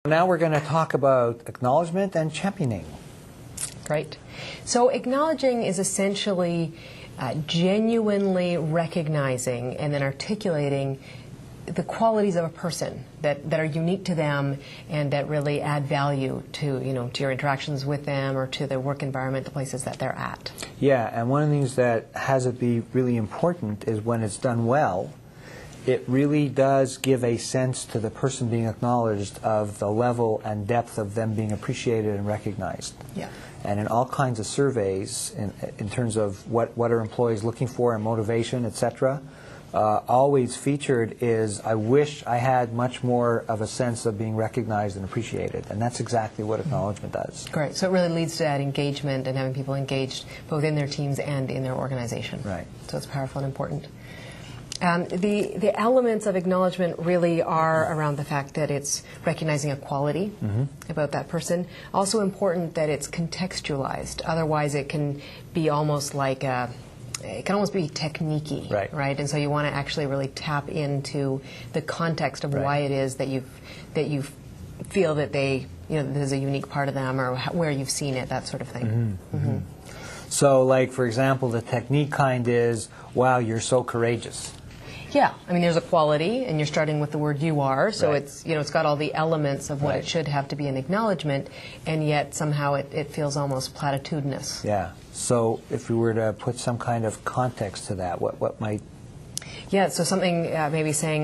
Now we're going to talk about acknowledgement and championing. Great. So acknowledging is essentially genuinely recognizing and then articulating the qualities of a person that are unique to them and that really add value to, to your interactions with them or to the work environment, the places that they're at. Yeah, and one of the things that has it be really important is when it's done well, it really does give a sense to the person being acknowledged of the level and depth of them being appreciated and recognized. Yeah. And in all kinds of surveys, in terms of what are employees looking for and motivation, etc., always featured is, I wish I had much more of a sense of being recognized and appreciated. And that's exactly what acknowledgement does. Great. So it really leads to that engagement and having people engaged both in their teams and in their organization. Right. So it's powerful and important. The elements of acknowledgement really are around the fact that it's recognizing a quality about that person. Also important that it's contextualized. Otherwise it can be almost like it can almost be technique-y, right? And so you want to actually really tap into the context of why it is that you feel that they, there's a unique part of them or where you've seen it, that sort of thing. So, like, for example, the technique kind is, wow, you're so courageous. Yeah, I mean, there's a quality, and you're starting with the word "you are," so it's it's got all the elements of what it should have to be an acknowledgement, and yet somehow it feels almost platitudinous. Yeah. So, if we were to put some kind of context to that, what might? Yeah. So something maybe saying,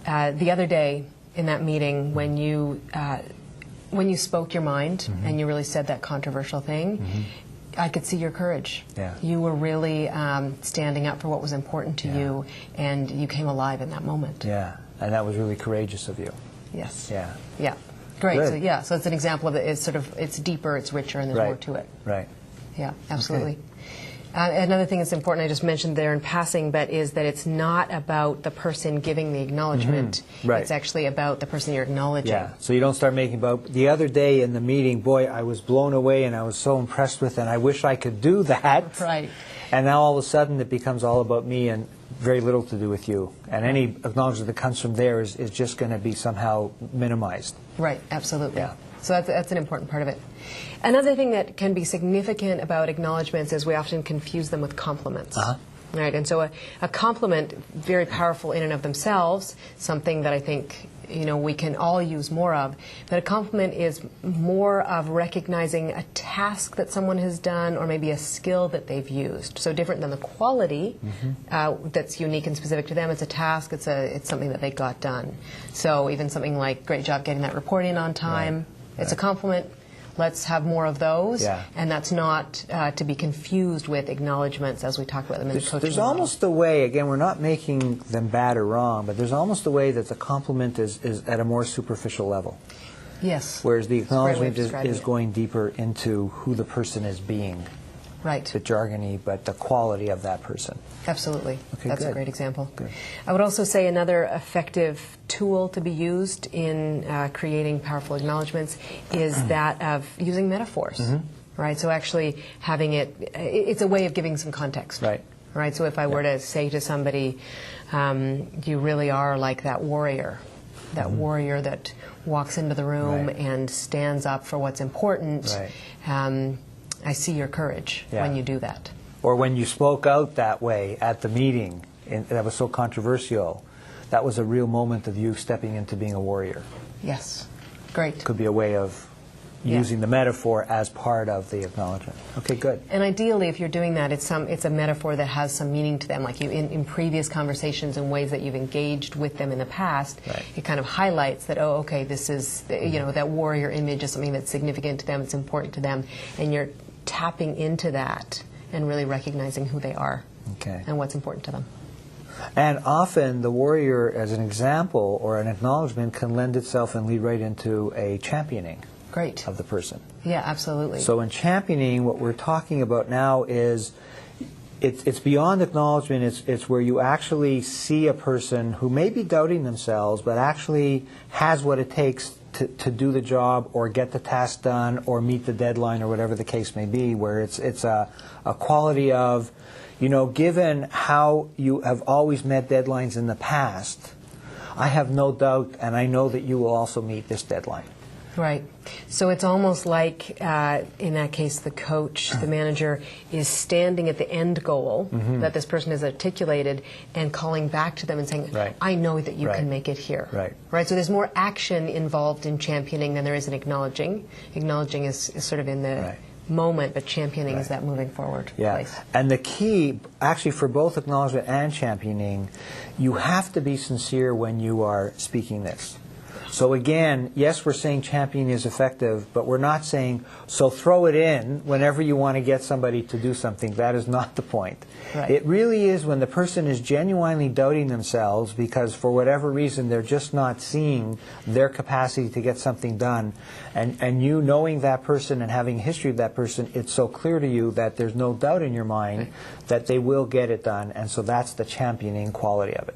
the other day in that meeting when you spoke your mind and you really said that controversial thing. I could see your courage. Yeah. You were really standing up for what was important to you, and you came alive in that moment. Yeah, and that was really courageous of you. Yes. Yeah. Yeah. Great. Good. So so it's an example of it. It's deeper, it's richer, and there's more to it. Right. Yeah, absolutely. Okay. Another thing that's important, I just mentioned there in passing, but is that it's not about the person giving the acknowledgement. Right. It's actually about the person you're acknowledging. Yeah. So you don't start making about the other day in the meeting, boy, I was blown away and I was so impressed with it and I wish I could do that. Right. And now all of a sudden it becomes all about me and very little to do with you. And any acknowledgement that comes from there is just going to be somehow minimized. Right, absolutely. Yeah. So that's an important part of it. Another thing that can be significant about acknowledgments is we often confuse them with compliments. Right, and so a compliment, very powerful in and of themselves, something that I think we can all use more of. But a compliment is more of recognizing a task that someone has done or maybe a skill that they've used. So different than the quality that's unique and specific to them. It's a task. It's something that they got done. So even something like great job getting that report in on time. It's a compliment. Let's have more of those, and that's not to be confused with acknowledgments as we talk about them in the coaching There's model. almost a way, again, we're not making them bad or wrong, but there's almost a way that the compliment is at a more superficial level. Yes. Whereas the acknowledgement is going deeper into who the person is being. Right. The jargony, but the quality of that person. Absolutely. Okay, That's good. a great example. Good. I would also say another effective tool to be used in creating powerful acknowledgments is that of using metaphors. Right? So actually having it's a way of giving some context. Right. Right? So if I were to say to somebody, you really are like that warrior that walks into the room and stands up for what's important. Right. I see your courage when you do that. Or when you spoke out that way at the meeting, and that was so controversial, that was a real moment of you stepping into being a warrior. Yes. Great. Could be a way of using the metaphor as part of the acknowledgement. Okay, good. And ideally, if you're doing that, it's a metaphor that has some meaning to them. Like in previous conversations and ways that you've engaged with them in the past, it kind of highlights that, oh, okay, this is, that warrior image is something that's significant to them, it's important to them, and you're tapping into that and really recognizing who they are and what's important to them. And often the warrior, as an example or an acknowledgement, can lend itself and lead right into a championing of the person. Yeah, absolutely. So in championing, what we're talking about now is it's beyond acknowledgement. It's where you actually see a person who may be doubting themselves, but actually has what it takes to do the job or get the task done or meet the deadline or whatever the case may be, where it's a quality of, given how you have always met deadlines in the past, I have no doubt, and I know that you will also meet this deadline. Right. So it's almost like, in that case, the coach, the manager, is standing at the end goal that this person has articulated and calling back to them and saying, Right. I know that you Right. can make it here. Right. Right. So there's more action involved in championing than there is in acknowledging. Acknowledging is sort of in the Right. moment, but championing is Right. that moving forward Yeah, place. and the key, actually, for both acknowledgement and championing, you have to be sincere when you are speaking this. So again, yes, we're saying championing is effective, but we're not saying, so throw it in whenever you want to get somebody to do something. That is not the point. Right. It really is when the person is genuinely doubting themselves because for whatever reason they're just not seeing their capacity to get something done. And you knowing that person and having a history of that person, it's so clear to you that there's no doubt in your mind that they will get it done. And so that's the championing quality of it.